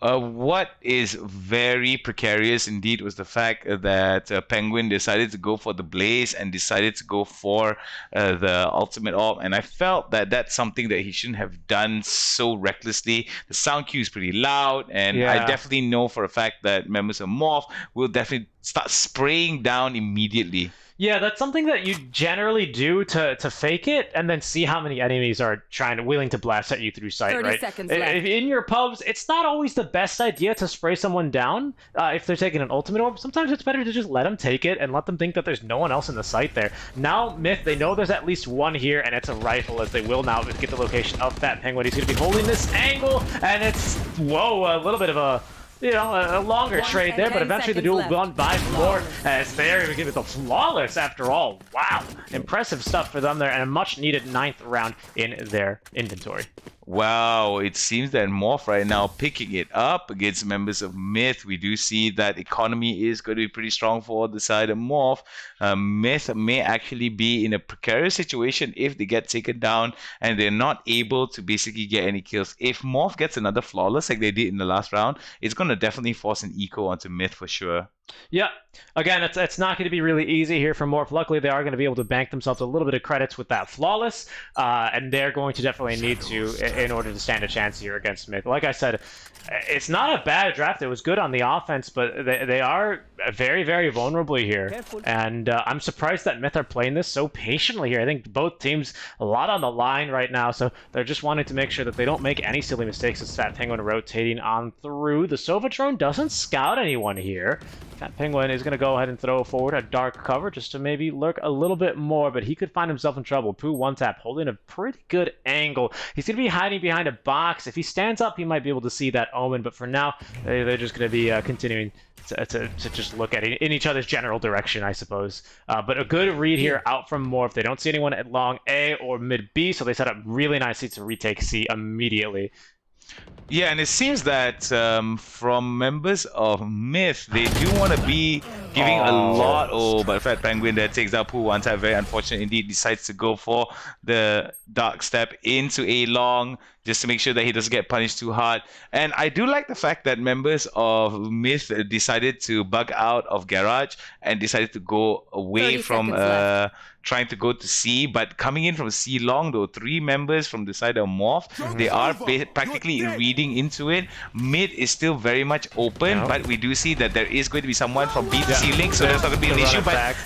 What is very precarious indeed was the fact that Penguin decided to go for the Blaze and decided to go for the Ultimate Orb, and I felt that that's something that he shouldn't have done so recklessly. The sound cue is pretty loud, and I definitely know for a fact that members of Morph will definitely start spraying down immediately. Yeah, that's something that you generally do to fake it, and then see how many enemies are willing to blast at you through sight, 30 right? seconds left. In your pubs, it's not always the best idea to spray someone down if they're taking an ultimate orb. Sometimes it's better to just let them take it and let them think that there's no one else in the site there. Now, MiTH, they know there's at least one here, and it's a rifle, as they will now get the location of that penguin. He's going to be holding this angle, and it's, whoa, a little bit of a longer trade there, but eventually the duel won by more, as they're going to give it the flawless after all. Wow, impressive stuff for them there, and a much-needed 9th round in their inventory. Wow, it seems that Morph right now picking it up against members of MiTH. We do see that economy is going to be pretty strong for the side of Morph. MiTH may actually be in a precarious situation if they get taken down and they're not able to basically get any kills. If Morph gets another flawless like they did in the last round, it's going to definitely force an eco onto MiTH for sure. Yeah, again, it's not going to be really easy here for Morph. Luckily, they are going to be able to bank themselves a little bit of credits with that flawless, and they're going to definitely need to in order to stand a chance here against MiTH. Like I said, it's not a bad draft. It was good on the offense, but they are very, very vulnerable here. Careful. And I'm surprised that MiTH are playing this so patiently here. I think both teams a lot on the line right now, so they're just wanting to make sure that they don't make any silly mistakes as Fat Penguin rotating on through. The Sova drone doesn't scout anyone here. Fat Penguin is going to go ahead and throw forward a dark cover just to maybe lurk a little bit more, but he could find himself in trouble. Pooh one tap holding a pretty good angle. He's going to be hiding behind a box. If he stands up, he might be able to see that omen, but for now, they're just going to be continuing to just look at it in each other's general direction, I suppose. But a good read here out from Morph. They don't see anyone at long A or mid B, so they set up really nicely to retake C immediately. Yeah, and it seems that from members of MiTH, they do want to be giving a lot. Oh, but Fat Penguin there takes out Pooh one time. Very unfortunate indeed. Decides to go for the dark step into A long just to make sure that he doesn't get punished too hard. And I do like the fact that members of MiTH decided to bug out of Garage and decided to go away from trying to go to C, but coming in from C long though, 3 members from the side of Morph, they are practically reading into it. Mid is still very much open, but we do see that there is going to be someone from B to C link, so there's not going to be an issue. But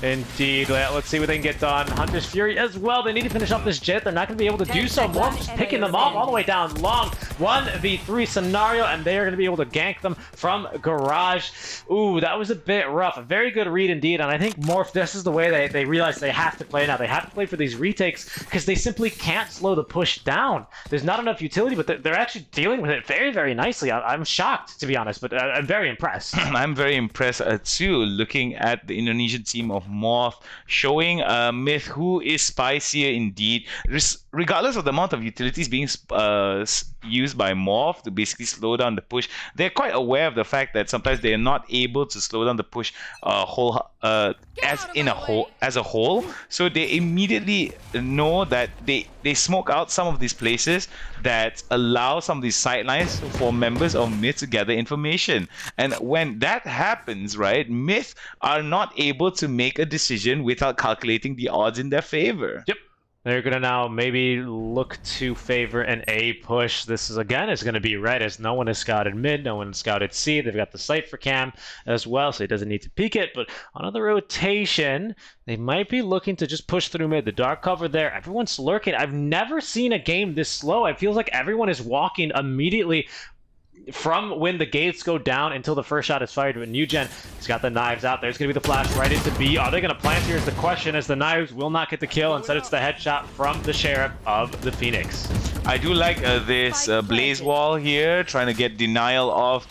indeed, let's see what they can get done. Hunter's Fury as well. They need to finish off this jet. They're not going to be able to do so. Morph just picking them off all the way down long. 1v3 scenario, and they are going to be able to gank them from Garage. Ooh, that was a bit rough. A very good read indeed, and I think Morph, this is the way they realize they have to play now. They have to play for these retakes because they simply can't slow the push down. There's not enough utility, but they're actually dealing with it very, very nicely. I'm shocked, to be honest, but I'm very impressed. I'm very impressed too, looking at the Indonesian team of Morph, showing MiTH who is spicier indeed. Regardless of the amount of utilities being used by Morph to basically slow down the push, they're quite aware of the fact that sometimes they are not able to slow down the push as a whole. So they immediately know that they smoke out some of these places that allow some of these sidelines for members of MiTH to gather information. And when that happens, right, MiTH are not able to make a decision without calculating the odds in their favor. Yep. They're going to now maybe look to favor an A push. This is, again, is going to be red as no one has scouted mid, no one has scouted C. They've got the sight for Cam as well, so he doesn't need to peek it. But on the rotation, they might be looking to just push through mid. The dark cover there, everyone's lurking. I've never seen a game this slow. It feels like everyone is walking immediately from when the gates go down until the first shot is fired. With Newgen, he's got the knives out. There's going to be the flash right into B. Are they going to plant here is the question, as the knives will not get the kill. Instead, it's the headshot from the Sheriff of the Phoenix. I do like this blaze wall here, trying to get denial of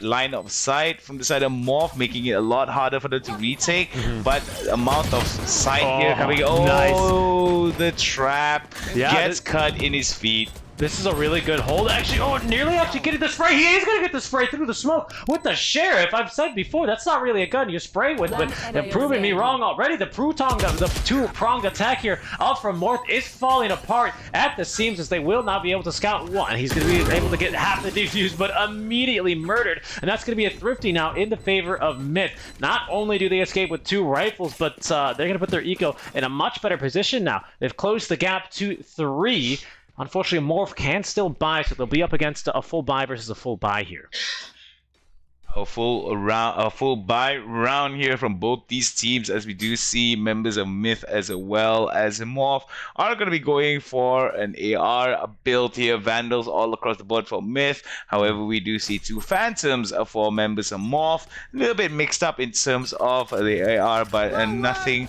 line of sight from the side of Morph, making it a lot harder for them to retake. But amount of sight here coming. Oh, nice. The trap gets cut in his feet. This is a really good hold. Actually, nearly actually getting the spray. He is going to get the spray through the smoke with the Sheriff. I've said before, that's not really a gun you spray with, but they're proving me wrong already. The two-pronged attack here up from Morph is falling apart at the seams, as they will not be able to scout one. He's going to be able to get half the defuse, but immediately murdered. And that's going to be a thrifty now in the favor of MiTH. Not only do they escape with 2 rifles, but they're going to put their eco in a much better position now. They've closed the gap to 3. Unfortunately, Morph can still buy, so they'll be up against a full buy versus a full buy here. a full buy round here from both these teams, as we do see members of MiTH as well as Morph are going to be going for an AR build here. Vandals all across the board for MiTH. However, we do see two Phantoms for members of Morph. A little bit mixed up in terms of the AR, but nothing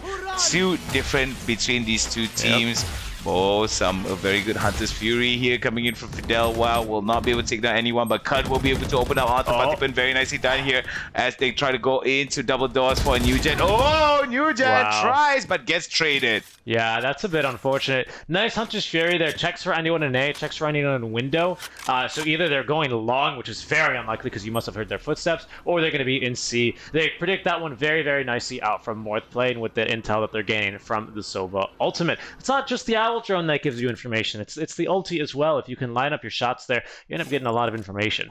too different between these two teams. Yep. Oh, some very good Hunter's Fury here coming in from Fidel. Wow, will not be able to take down anyone, but Cud will be able to open up onto Patipan. Very nicely done here as they try to go into double doors for a Nugent. Oh, Nugent tries, but gets traded. Yeah, that's a bit unfortunate. Nice Hunter's Fury there. Checks for anyone in A, checks for anyone in window. So either they're going long, which is very unlikely because you must have heard their footsteps, or they're going to be in C. They predict that one very, very nicely out from Morph, playing with the intel that they're gaining from the Sova ultimate. It's not just the Owl Drone that gives you information. It's the ulti as well. If you can line up your shots there, you end up getting a lot of information.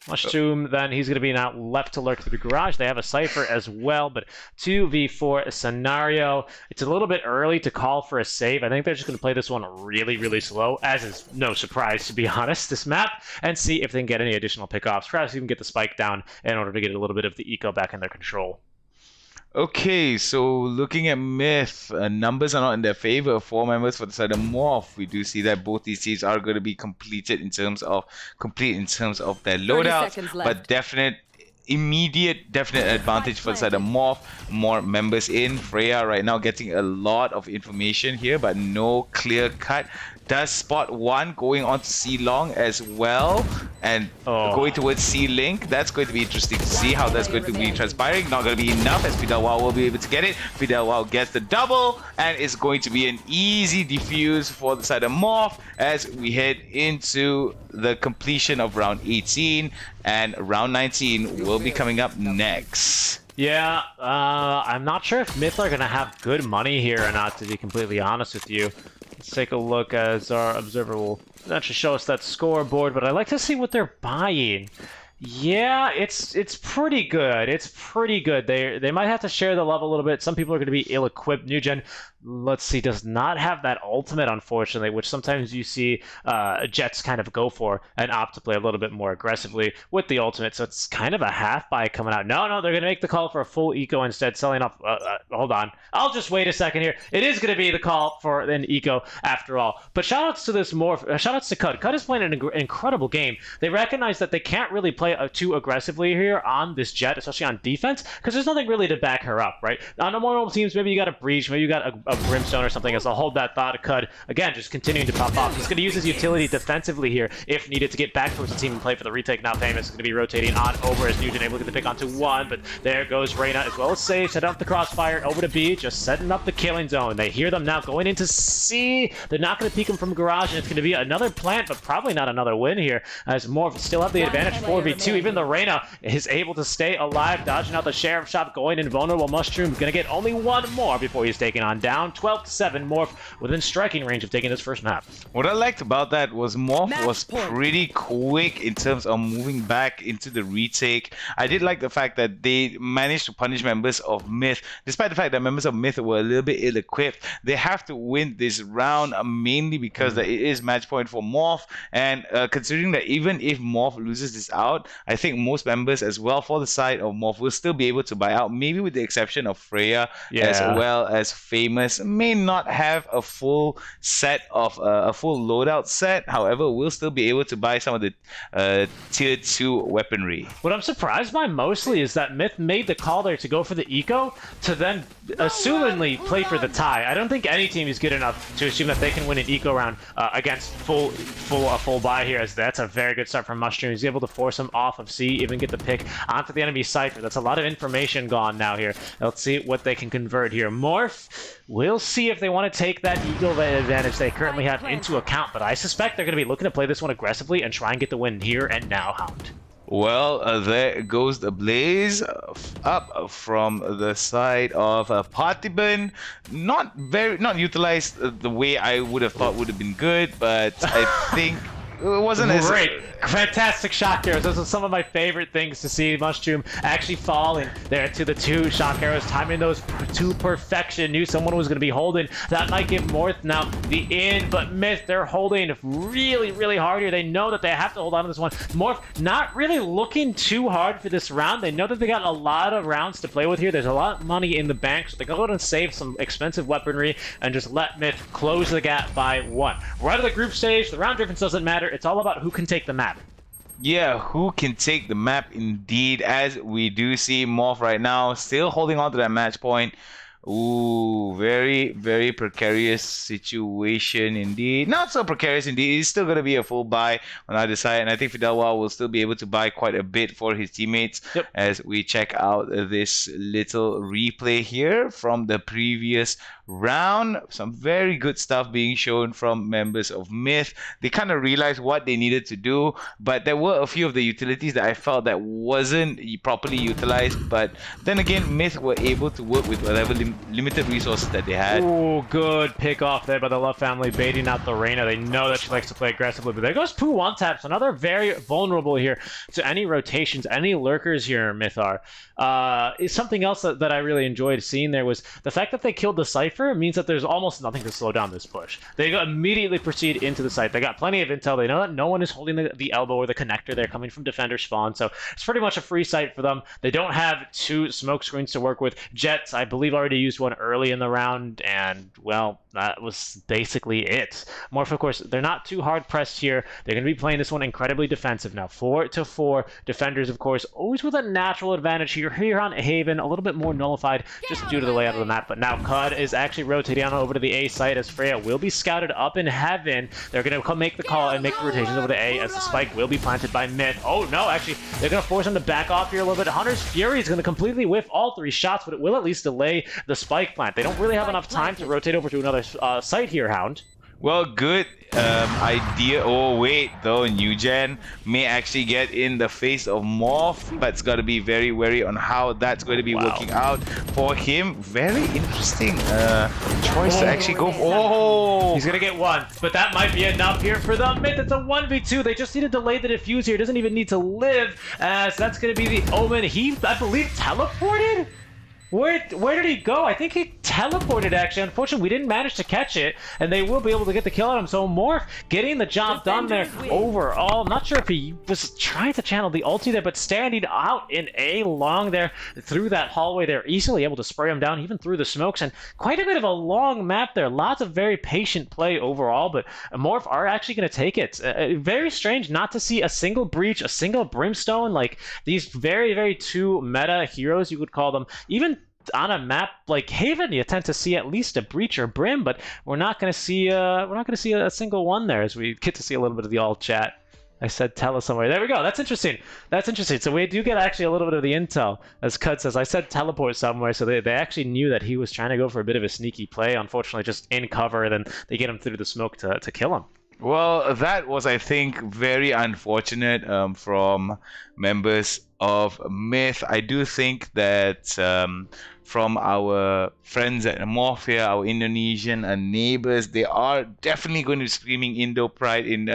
Mushroom, then he's going to be now left to lurk through the garage. They have a Cypher as well, but 2v4 scenario. It's a little bit early to call for a save. I think they're just going to play this one really, really slow, as is no surprise, to be honest, this map, and see if they can get any additional pickoffs. Perhaps even get the spike down in order to get a little bit of the eco back in their control. Okay, so looking at MiTH, numbers are not in their favor. 4 members for the side of Morph. We do see that both these teams are going to be complete in terms of their loadouts, but definite advantage for the side of Morph. More members in. Freya right now getting a lot of information here, but no clear cut. Does spot one going on to C long as well, and going towards C link. That's going to be interesting to see how that's going to be transpiring. Not going to be enough, as Fidel Wow will be able to get it. Fidel Wow gets the double, and it's going to be an easy defuse for the side of Morph as we head into the completion of round 18, and round 19 will be coming up next. Yeah, I'm not sure if MiTH are going to have good money here or not, to be completely honest with you. Let's take a look as our observer will actually show us that scoreboard, but I'd like to see what they're buying. Yeah, it's pretty good. It's pretty good. They might have to share the love a little bit. Some people are going to be ill-equipped. Nugent, let's see, does not have that ultimate, unfortunately, which sometimes you see Jets kind of go for and opt to play a little bit more aggressively with the ultimate. So it's kind of a half buy coming out. No, they're going to make the call for a full eco instead, selling off. Hold on. I'll just wait a second here. It is going to be the call for an eco after all. But shoutouts to this shoutouts to Cud. Cud is playing an incredible game. They recognize that they can't really play too aggressively here on this Jet, especially on defense, because there's nothing really to back her up, right? On the more normal teams, maybe you got a Breach, maybe you got a Brimstone or something else. I'll hold that thought. Cud, again, just continuing to pop off. He's going to use his utility defensively here if needed to get back towards the team and play for the retake. Now Famous is going to be rotating on over as Nugent able to get the pick onto one, but there goes Reyna as well as Sage. Set up the crossfire over to B, just setting up the killing zone. They hear them now going into C. They're not going to peek him from garage, and it's going to be another plant, but probably not another win here, as Morph still have the advantage 4v2. Even the Reyna is able to stay alive, dodging out the Sheriff Shop, going invulnerable. Mushroom going to get only one more before he's taken on down. 12-7, Morph within striking range of taking this first map. What I liked about that was Morph was pretty quick in terms of moving back into the retake. I did like the fact that they managed to punish members of MiTH, despite the fact that members of MiTH were a little bit ill-equipped. They have to win this round mainly because that it is match point for Morph, and considering that even if Morph loses this out, I think most members as well for the side of Morph will still be able to buy out, maybe with the exception of Freya as well as Famous. May not have a full set of a full loadout set, however will still be able to buy some of the tier 2 weaponry. What I'm surprised by mostly is that MiTH made the call there to go for the eco to then assumingly play for the tie. I don't think any team is good enough to assume that they can win an eco round against full buy here, as that's a very good start from Mushroom. He's able to force him off of C, even get the pick onto the enemy Cypher. That's a lot of information gone now here. Let's see what they can convert here. Morph, we'll see if they want to take that eco advantage they currently have into account, but I suspect they're going to be looking to play this one aggressively and try and get the win here and now, Hound. Well, there goes the blaze up from the side of Partiban. Not utilized the way I would have thought would have been good, but I think wasn't as great. Fantastic shock arrows. Those are some of my favorite things to see. Mushroom actually falling there to the 2 shock arrows, timing those to perfection. Knew someone was going to be holding. That might give Morph now the in, but MiTH, they're holding really, really hard here. They know that they have to hold on to this one. Morph not really looking too hard for this round. They know that they got a lot of rounds to play with here. There's a lot of money in the bank, so they go out and save some expensive weaponry and just let MiTH close the gap by 1. We're out of the group stage. The round difference doesn't matter. It's all about who can take the map. Yeah, who can take the map indeed, as we do see Morph right now still holding on to that match point. Ooh, very, very precarious situation indeed. Not so precarious indeed. It's still going to be a full buy on either side, and I think Fidelwa will still be able to buy quite a bit for his teammates. Yep. As we check out this little replay here from the previous round. Some very good stuff being shown from members of MiTH. They kind of realized what they needed to do, but there were a few of the utilities that I felt that wasn't properly utilized. But then again, MiTH were able to work with whatever limited resources that they had. Ooh, good pick off there by the Love family, baiting out the Reyna. They know that she likes to play aggressively, but there goes Poo one taps. Another very vulnerable here to any rotations, any lurkers here in MiTH are. Something else that I really enjoyed seeing there was the fact that they killed the Cypher means that there's almost nothing to slow down this push. They immediately proceed into the site. They got plenty of intel. They know that no one is holding the elbow or the connector. They're coming from defender spawn, so it's pretty much a free site for them. They don't have 2 smoke screens to work with. Jets, I believe, already used one early in the round, and, well, that was basically it. Morph, of course, they're not too hard pressed here. They're going to be playing this one incredibly defensive now. 4-4 defenders, of course, always with a natural advantage here on Haven, a little bit more nullified just due to the layout of the map. But now Cud is actually rotating on over to the A site as Freya will be scouted up in heaven. They're going to make the call and make the rotations over to A as the spike will be planted by MiTH. Oh no, actually, they're going to force him to back off here a little bit. Hunter's Fury is going to completely whiff all 3 shots, but it will at least delay the spike plant. They don't really have enough time to rotate over to another site here, Hound. Well, good idea. Oh, wait, though, Newgen may actually get in the face of Morph, but it's got to be very wary on how that's going to be working out for him. Very interesting choice to actually go for. Oh! He's going to get 1, but that might be enough here for them. MiTH, it's a 1v2. They just need to delay the defuse here. It doesn't even need to live, as that's going to be the Omen. He, I believe, teleported? Where did he go? I think he teleported, actually. Unfortunately, we didn't manage to catch it, and they will be able to get the kill on him. So Morph getting the job done there overall. I'm not sure if he was trying to channel the ulti there, but standing out in A long there through that hallway there, easily able to spray him down, even through the smokes, and quite a bit of a long map there. Lots of very patient play overall, but Morph are actually going to take it. Very strange not to see a single breach, a single brimstone, like these very, very 2 meta heroes, you would call them. Even on a map like Haven, you tend to see at least a breach or brim, but we're not going to see a single one there, as we get to see a little bit of the all chat. I said tele somewhere. There we go. That's interesting. That's interesting. So we do get actually a little bit of the intel, as Cud says. I said teleport somewhere, so they actually knew that he was trying to go for a bit of a sneaky play. Unfortunately, just in cover, then they get him through the smoke to kill him. Well, that was, I think, very unfortunate from members of MiTH. I do think that from our friends at Morph, our Indonesian neighbors, they are definitely going to be screaming Indo Pride in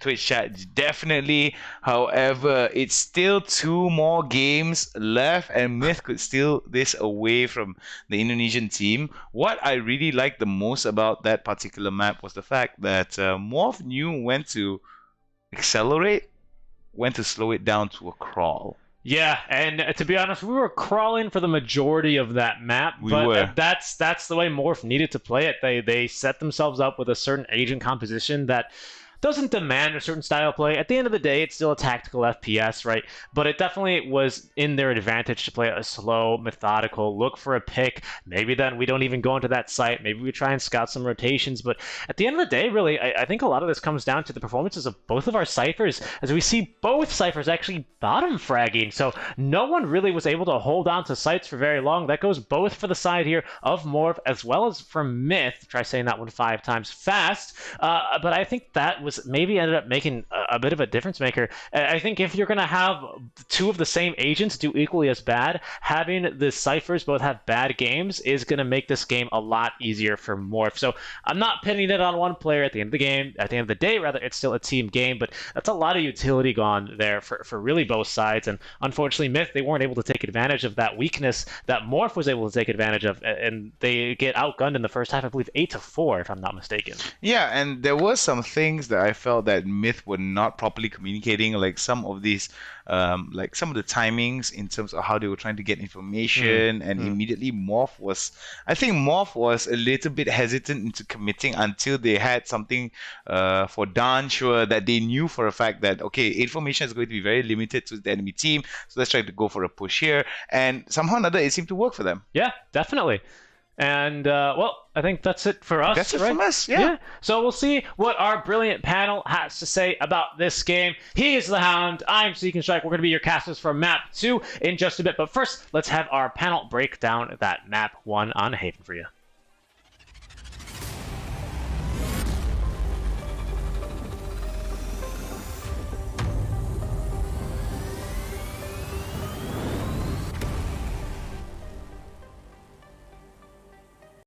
Twitch chat, definitely. However, it's still 2 more games left, and MiTH could steal this away from the Indonesian team. What I really liked the most about that particular map was the fact that Morph knew when to accelerate, when to slow it down to a crawl. Yeah, and to be honest, we were crawling for the majority of that map, but that's the way Morph needed to play it. They set themselves up with a certain agent composition that doesn't demand a certain style of play. At the end of the day, it's still a tactical FPS, right? But it definitely was in their advantage to play a slow, methodical, look for a pick. Maybe then we don't even go into that site. Maybe we try and scout some rotations. But at the end of the day, really, I think a lot of this comes down to the performances of both of our ciphers, as we see both ciphers actually bottom fragging. So no one really was able to hold on to sites for very long. That goes both for the side here of Morph as well as for MiTH. Try saying that one 5 times fast. But I think that was was maybe ended up making a bit of a difference maker. I think if you're going to have two of the same agents do equally as bad, having the ciphers both have bad games is going to make this game a lot easier for Morph. So I'm not pinning it on one player at the end of the game. At the end of the day, rather, it's still a team game, but that's a lot of utility gone there for really both sides. And unfortunately, MiTH, they weren't able to take advantage of that weakness that Morph was able to take advantage of, and they get outgunned in the first half, I believe 8-4, if I'm not mistaken. Yeah, and there were some things that I felt that MiTH were not properly communicating, like some of these, like some of the timings in terms of how they were trying to get information, and immediately I think Morph was a little bit hesitant into committing until they had something for darn sure that they knew for a fact that, okay, information is going to be very limited to the enemy team, so let's try to go for a push here, and somehow or another it seemed to work for them. Yeah, definitely. And, well, I think that's it for us. That's it right? from us, yeah. So we'll see what our brilliant panel has to say about this game. He is the Hound. I'm Seek & Strike. We're going to be your casters for Map 2 in just a bit. But first, let's have our panel break down that Map 1 on Haven for you.